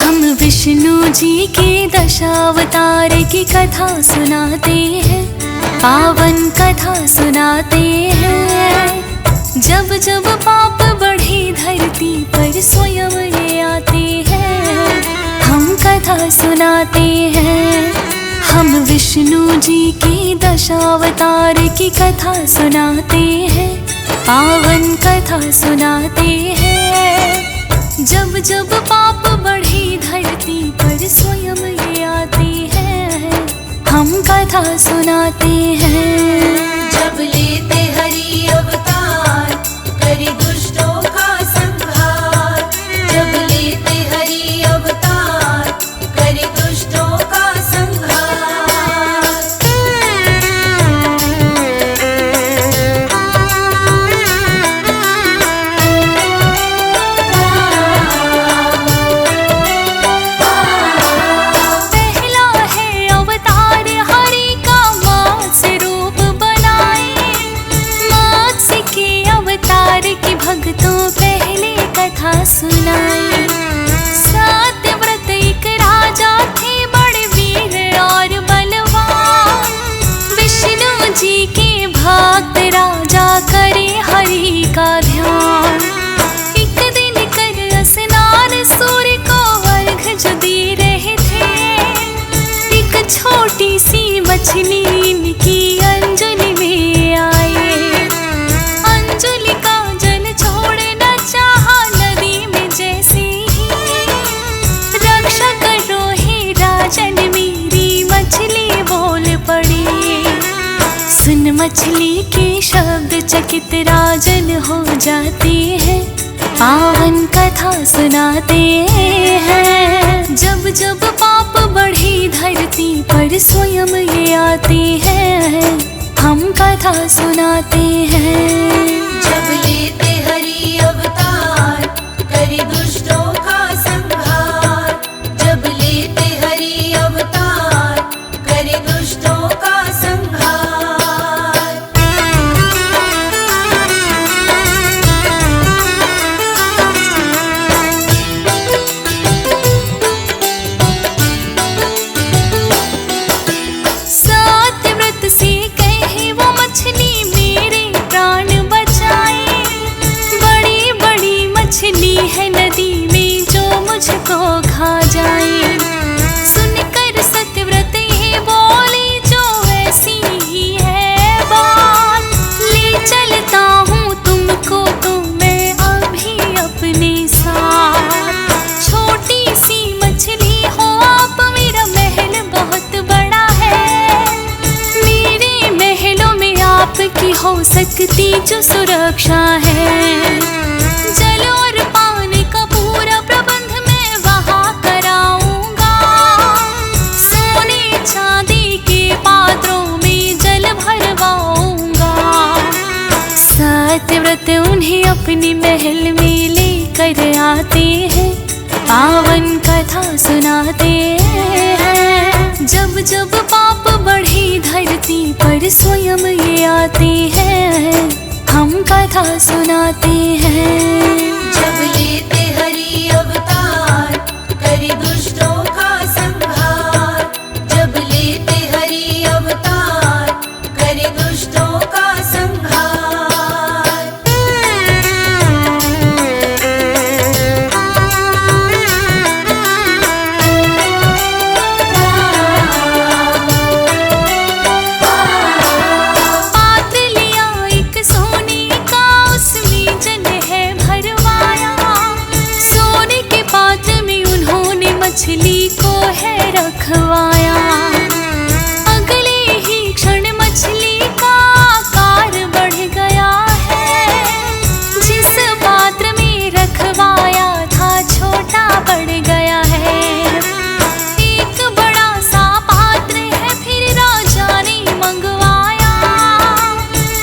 हम विष्णु जी के दशावतार की कथा सुनाते हैं, पावन कथा सुनाते हैं। जब जब पाप बढ़े धरती पर स्वयं ये आते हैं, हम कथा सुनाते हैं। हम विष्णु जी की दशावतार की कथा सुनाते हैं, पावन कथा सुनाते हैं। जब जब पाप बढ़ी धरती पर स्वयं ये आते हैं, हम कथा सुनाते हैं। जब लेते हरि अवतार करे दुष्टों का संहार, जब लेते हरि अवतार करे दुष्टों का सुनाई। सत्यव्रत एक राजा थे, बड़े वीर और बलवान। विष्णु जी के भक्त राजा करे हरि का ध्यान। एक दिन कर स्नान सूर्य को अर्घ जो दे रहे थे, एक छोटी सी मछली इनकी अंजलि में आए। अंजलि का जल छोड़े न चाहा, जैसे ही रक्षा करो हे राजन, मेरी मछली बोल पड़ी। सुन मछली के शब्द चकित राजन हो जाते हैं, पावन कथा सुनाते हैं। जब जब पाप बढ़ी धरती पर स्वयं ये आते हैं, हम कथा सुनाते हैं। जब लेते हरि अवतार करे दुष्टों का संहार, जब लेते हरि अवतार करे दुष्टों का सत्यव्रत से कहे वो मछली मेरे प्राण बचाए। बड़ी बड़ी मछली है नदी में जो मुझको खा जाए। सुनकर सत्यव्रत ये बोले, जो ऐसी ही है बात, ले चलता हूँ तुमको तो मैं अभी अपने साथ। छोटी सी मछली हो आप, मेरा महल बहुत बड़ा है। मेरे महलों में आपकी हो सकती जो सुरक्षा है। जल और पानी का पूरा प्रबंध मैं वहाँ कराऊंगा। सोने चांदी के पात्रों में जल भरवाऊंगा। सत्यव्रत उन्हें अपने महल में लेकर आते हैं, पावन कथा सुनाते हैं। जब जब पाप बढ़ी धरती पर स्वयं ये आते हैं, हम कथा सुनाते हैं। जब लेते हरि अवतार करे दुष्टों का संहार, जब लेते हरि अवतार करे दुष्टों का मछली को है रखवाया। अगले ही क्षण मछली का आकार बढ़ गया है। जिस पात्र में रखवाया था छोटा पड़ गया है। एक बड़ा सा पात्र है फिर राजा ने मंगवाया।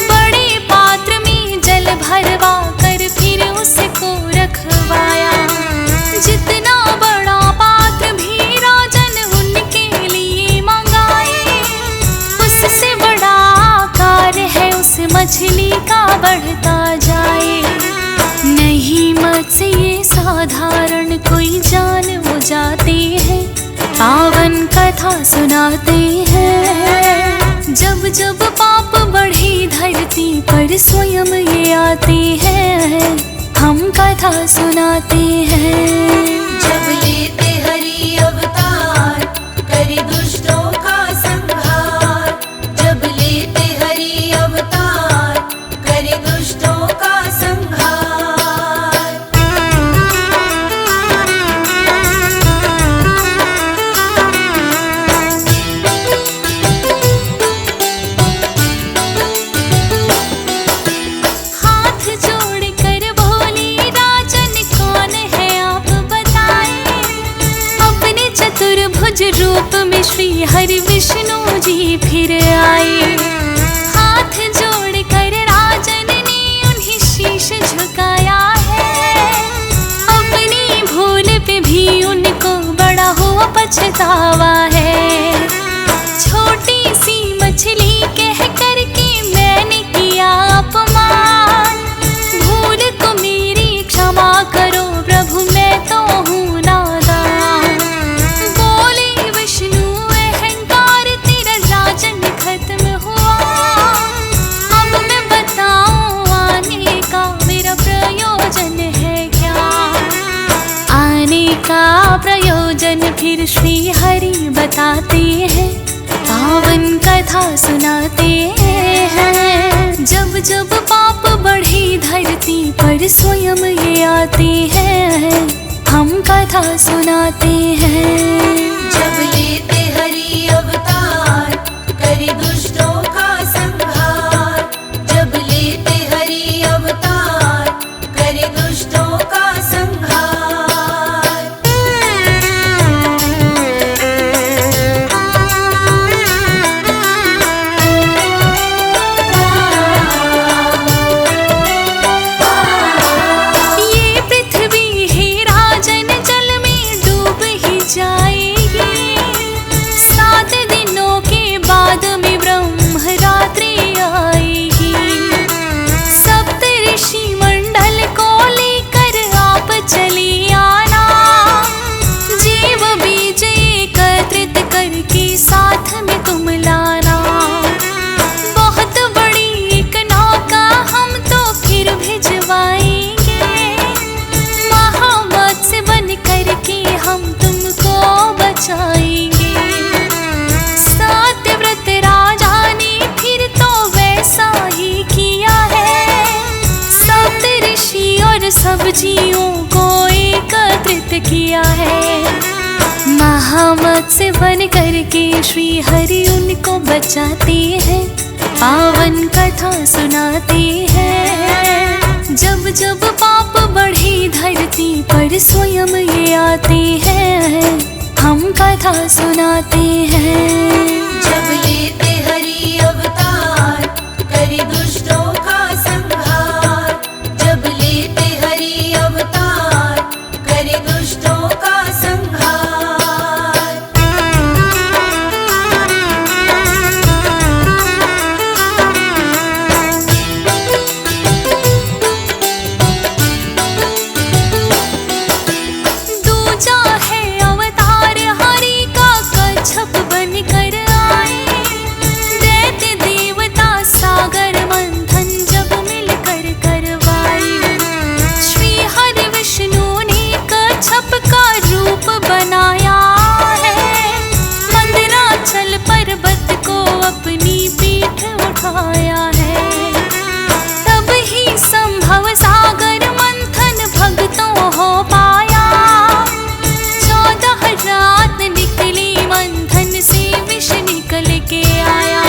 बड़े पात्र में जल भरवा कर फिर उसको रखवाया। जितना बड़ा पात्र भी कथा सुनाते हैं। जब जब पाप बढ़े धरती पर स्वयं ये आते हैं, हम कथा सुनाते हैं। जब लेते हरि अवतार करे दुष्टों का संहार, जब लेते हरि अवतार करे दुष्टों का संहार। हाथ जोड़कर बोले राजन कौन है आप बताएं, अपने चतुर्भुज रूप में श्री हरि विष्णु जी फिर आए। हाथ जोड़कर राजन ने उन्हें शीश झुकाया है, अपनी भूल पे भी उनको बड़ा हुआ पछतावा है। छोटी सी मछली कह करके मैंने किया अपमान, भूल को मेरी क्षमा करो प्रभु मैं तो हूँ नादान। बोले विष्णु अहंकार तेरा राजन खत्म हुआ, अब मैं बताऊं आने का मेरा प्रयोजन है क्या। आने का प्रयोजन फिर श्री हरि बताते हैं, पावन कथा सुनाते हैं। जब जब पाप बढ़े धरती पर स्वयं ये आते हैं, हम कथा सुनाते हैं। जब लेते हरि अवतार करे दुष्टों का संहार, जब लेते हरि अवतार करे दुष्टों का संहार। ये पृथ्वी है राजन जल में डूब ही जाएगी, 7 दिनों के बाद में ब्रह्म रात्रि आएगी। सप्त ऋषि मंडल को लेकर आप चले आना, जीव बीज एकत्रित करके साथ में तुम लाना। बहुत बड़ी एक नौका हम तो फिर भिजवाएंगे, महामत्स्य बन करके हम तुमको बचाएंगे। सत्यव्रत राजा ने फिर तो वैसा ही किया है, सप्त ऋषि और सब जीवों को एकत्रित किया है। महामत्स्य बन करके श्री हरि उनको बचाते हैं, पावन कथा सुनाते हैं। जब जब पाप बढ़े धरती पर स्वयं ये आते हैं, हम कथा सुनाते हैं। जब लेते हरि अवतार करे दुष्टों का संहार, जब लेते हरि अवतार करे दुष्टों का संहार। दूजा है अवतार हरि का कच्छप बनकर आए, दैत्य देवता सागर मंथन जब मिलकर करवाए। श्री हरि विष्णु ने कच्छप का रूप बनाया है, मंदराचल पर्वत को अपनी पीठ उठाया है। तब ही संभव सागर मंथन भक्तों हो पाया, 14 रात निकली मंथन से विष निकल के आया।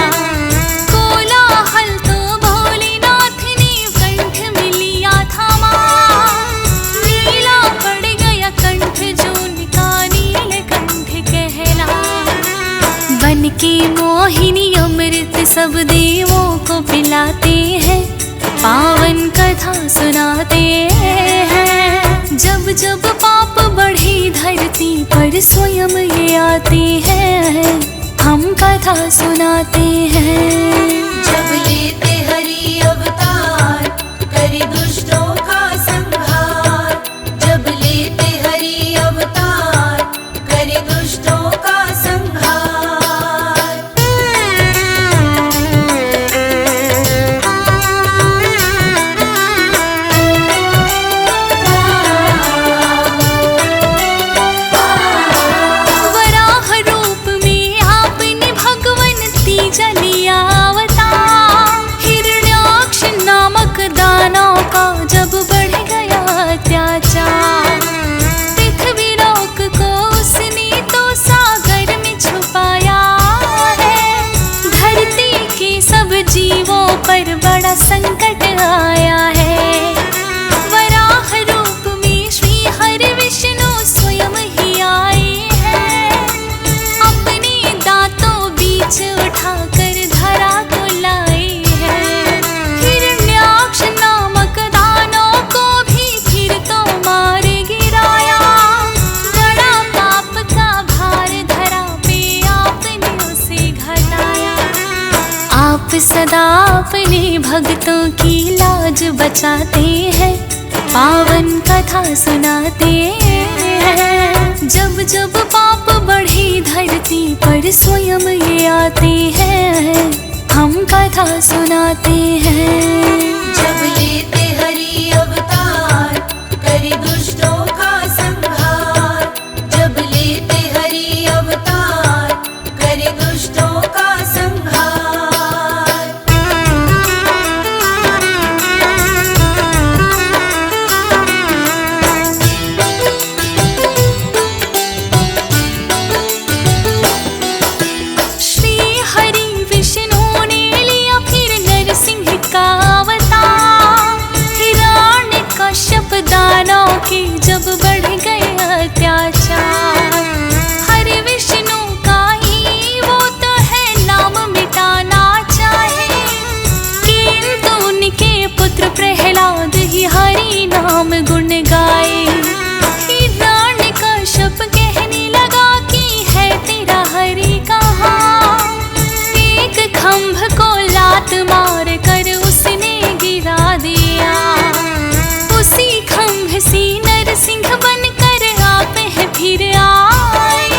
कोलाहल तो भोलेनाथ ने कंठ में लिया था मां, नीला पड़ गया कंठ जो उनका नीलकंठ कहला। बन के मोहिनी अमृत सब देवों को पिलाते हैं, पावन कथा सुनाते हैं। जब जब पाप बढ़े धरती पर स्वयं ये आते हैं, हम कथा सुनाते हैं। जब लेते हरि अवतार करे दुष्टों का संहार, जब लेते हरि अवतार करे दुष्टों का संहार। सदा अपने भक्तों की लाज बचाते हैं, पावन कथा सुनाते हैं। जब जब पाप बढ़े धरती पर स्वयं ये आते हैं, हम कथा सुनाते हैं। जब लेते हरि अवतार करे दुष्टों का संहार, जब लेते हरि अवतार करे दुष्टों का संहार। श्री हरि विष्णु ने लिया फिर नरसिंह का अवतार, हिरण्यकश्यप दानव के जब बढ़ गए अत्याचार। हरि विष्णु का ही वो तो है नाम मिटाना चाहे, किंतु उनके पुत्र प्रहलाद ही हरि नाम गुण गाए। हिरण्यकश्यप कहने लगा कि है तेरा हरि कहाँ, एक खंभ को लात मार कर उसने गिरा दिया। उसी खंभ से नरसिंह बनकर आप है फिर आए,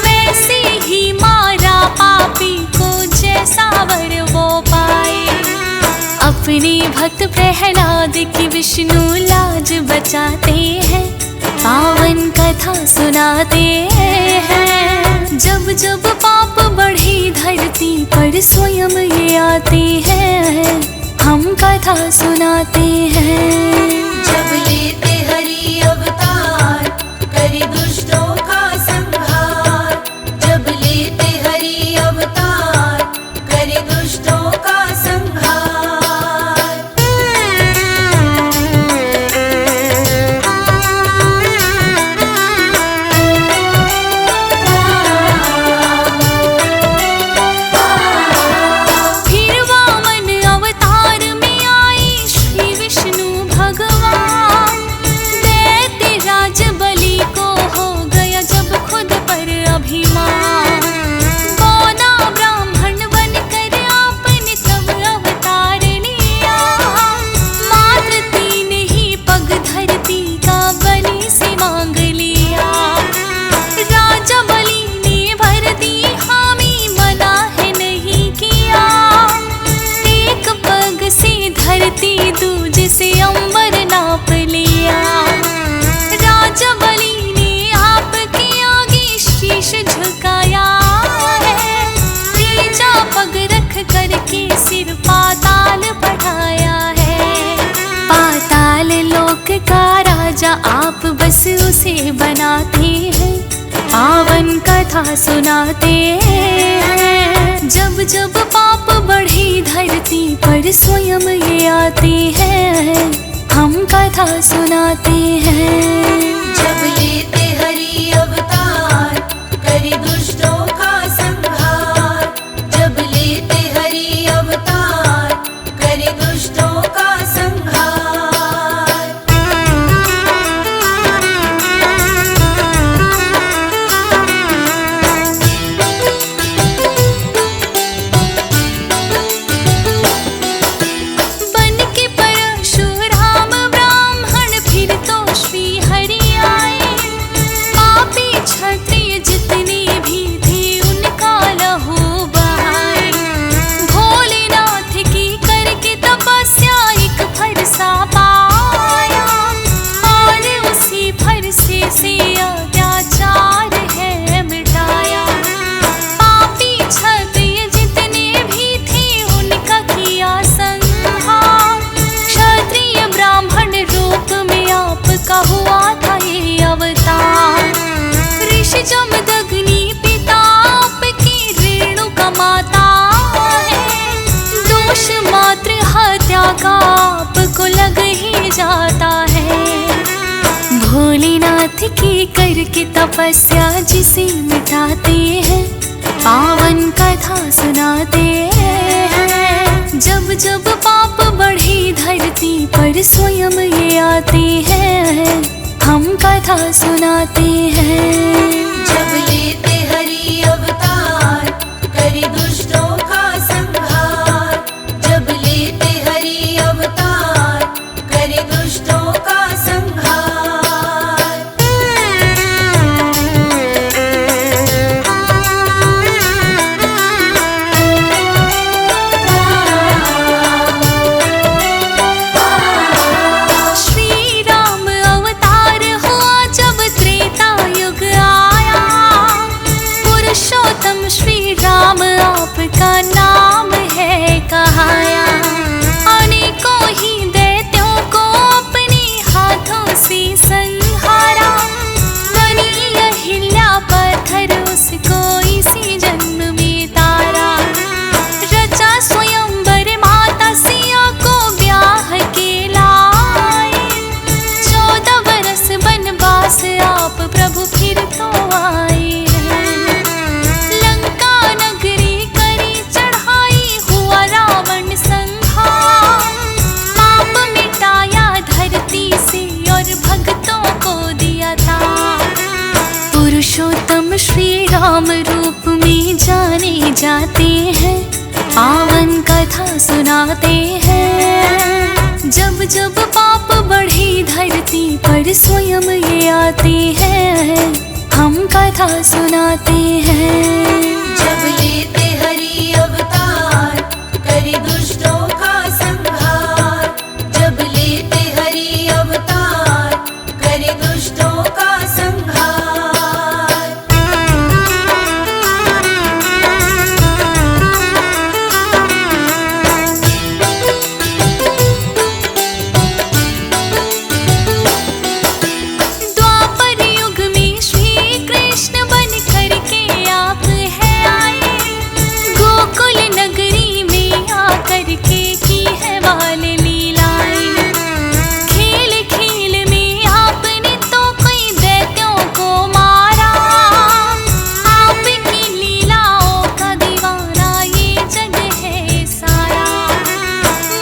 वैसे ही मारा पापी को जैसा वर वो पाए। अपने भक्त प्रहलाद की विष्णु लाज बचाते हैं, पावन कथा सुनाते हैं। जब जब पाप बढ़े धरती पर स्वयं ये आते हैं, हम कथा सुनाते हैं। जब लेते हरि अवतार करे दुष्टों का संहार, जब लेते हरि अवतार करे दुष्टों का संहार। फिर वामन अवतार में आए श्री विष्णु भगवान, दैत्य राज बलि को हो गया जब खुद पर अभिमान। बौना ब्राह्मण बनकर आपने तब अवतार लिया, मात्र 3 ही पग धरती का बलि से मांग लिया। राजा बलि ने भर दी हामी, मना है नहीं किया, एक पग से धरती दूज से अंबर नाप लिया। राजा बलि ने आपके आगे शीश झुकाया है, तीजा पग रख करके सिर पाताल बढ़ाया है। पाताल लोक का राजा आप बस उसे बनाते हैं, पावन कथा सुनाते हैं। जब जब पाप बढ़े धरती पर स्वयं ये आते हैं, हम कथा सुनाते हैं। जब लेते हरि अवतार करे दुष्टों का संहार, जब लेते हरि अवतार करे दुष्टों का संहार। बन के परशुराम ब्राह्मण फिर तो श्री हरि आए, पापी क्षत्रिय जितने भी थे उनका लहू बहाए। भोलेनाथ की करके तपस्या एक फरसा पाया, और उसी फरसे से अत्याचार है मिटाया। पापी क्षत्रिय जितने भी थे उनका किया संहार, क्षत्रिय ब्राह्मण रूप में आपका हुआ था ये अवतार। ऋषि जमदग्नि पिता आपकी रेणुका माता है, दोष मात्र हत्या का आपको लग ही जाता है। भोलेनाथ की करके तपस्या जिसे मिटाते हैं, पावन कथा सुनाते हैं। जब जब पाप बढ़े धरती पर स्वयं ये आते हैं, हम कथा सुनाते हैं। जब लेते हरि अवतार करे दुष्टों का संहार, उसको इसी जन्म में तारा। रचा स्वयंवर माता सिया को ब्याह के लाए। 14 बरस वनवास आप प्रभु फिर तो आए हैं। लंका नगरी करी चढ़ाई, हुआ रावण संहार। पाप मिटाया धरती से और भक्तों को दिया था। पुरुषोत्तम श्री राम रूप में जाने जाते हैं, पावन कथा सुनाते हैं। जब जब पाप बढ़ी धरती पर स्वयं ये आते हैं, हम कथा सुनाते हैं। जब लेते हरि अवतार, करे दुष्टों का संहार। जब लेते हरि अवतार, करे दुष्टों का संहार। द्वापर युग में श्री कृष्ण बन करके आप है आए। गोकुल नगरी में आकर के की है बाल लीलाएं। खेल खेल में आपने तो कई दैत्यों को मारा। आपकी लीलाओं का दीवाना ये जग है सारा।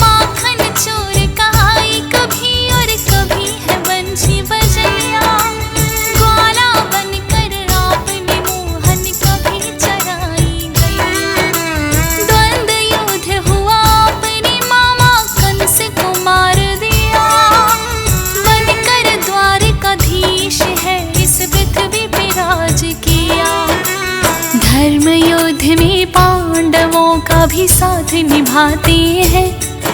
माखन चोर कहाई कभी और कभी है बंशी बजैया। ग्वाला बनकर आपने मोहन कभी चराई गई। द्वंद्व युद्ध हुआ आपने मामा कंस को मार दिया। बनकर द्वारकाधीश है इस पृथ्वी पे राज किया। धर्म युद्ध में पांडवों का भी साथ निभाते हैं,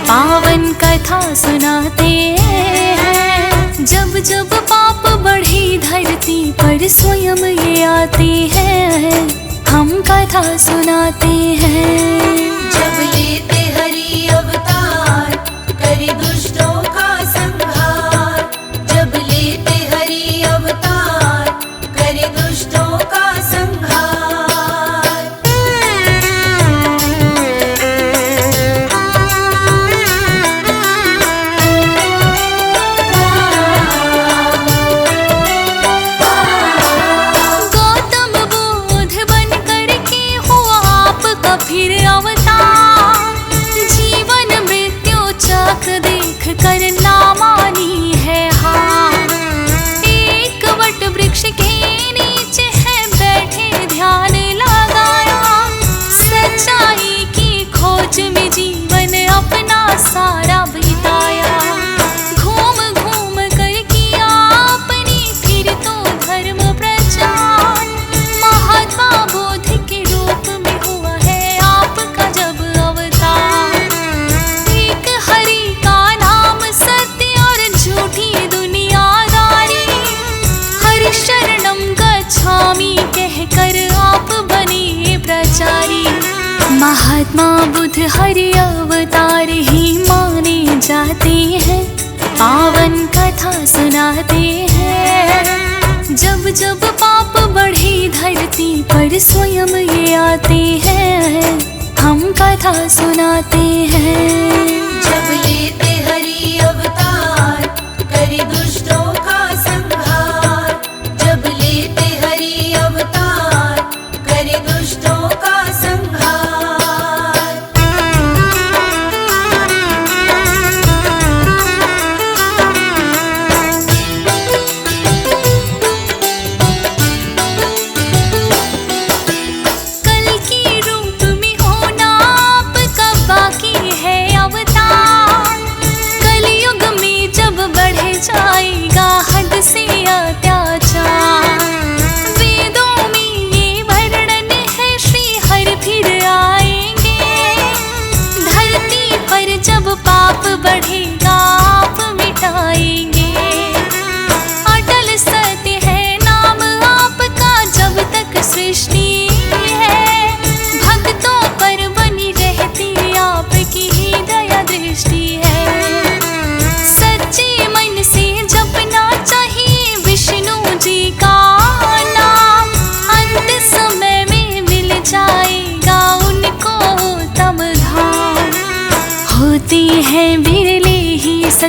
पावन कथा सुनाते हैं। जब जब पाप बढ़ी धरती पर स्वयं ये आते हैं, हम कथा सुनाते हैं। जब लेते हरि अवतार, करे दुष्टों का संहार। जब लेते हरि अवतार, करे दुष्टों का संहार। गौतम बुद्ध बन करके हुआ आपका फिर अवतार। जीवन मृत्यु चाक देख कर ना मानी है हार। एक वट वृक्ष के नीचे है बैठे ध्यान लगाया। सच्चाई की खोज में जीवन अपना सारा बिताया। घूम घूम कर किया आपने फिर तो धर्म प्रचार। महात्मा बोध के रूप में हुआ है आपका जब अवतार। एक हरि का नाम सत्य और झूठी दुनियादारी। हरि शरणम गच्छामि कहकर आप बने प्रचारी। महात्मा बुद्ध हरि अवतार ही माने जाते हैं, पावन कथा सुनाते हैं। जब जब पाप बढ़ी धरती पर स्वयं ये आते हैं, हम कथा सुनाते हैं। जब लेते हरि अवतार, करे दुष्टों का संहार। जब लेते हरि अवतार, करे दुष्टों का संहार।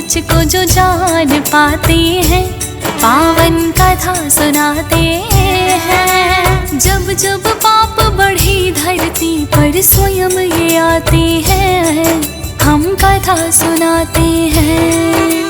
सच को जो जान पाते हैं, पावन कथा सुनाते हैं। जब जब पाप बढ़ी धरती पर स्वयं ये आते हैं, हम कथा सुनाते हैं।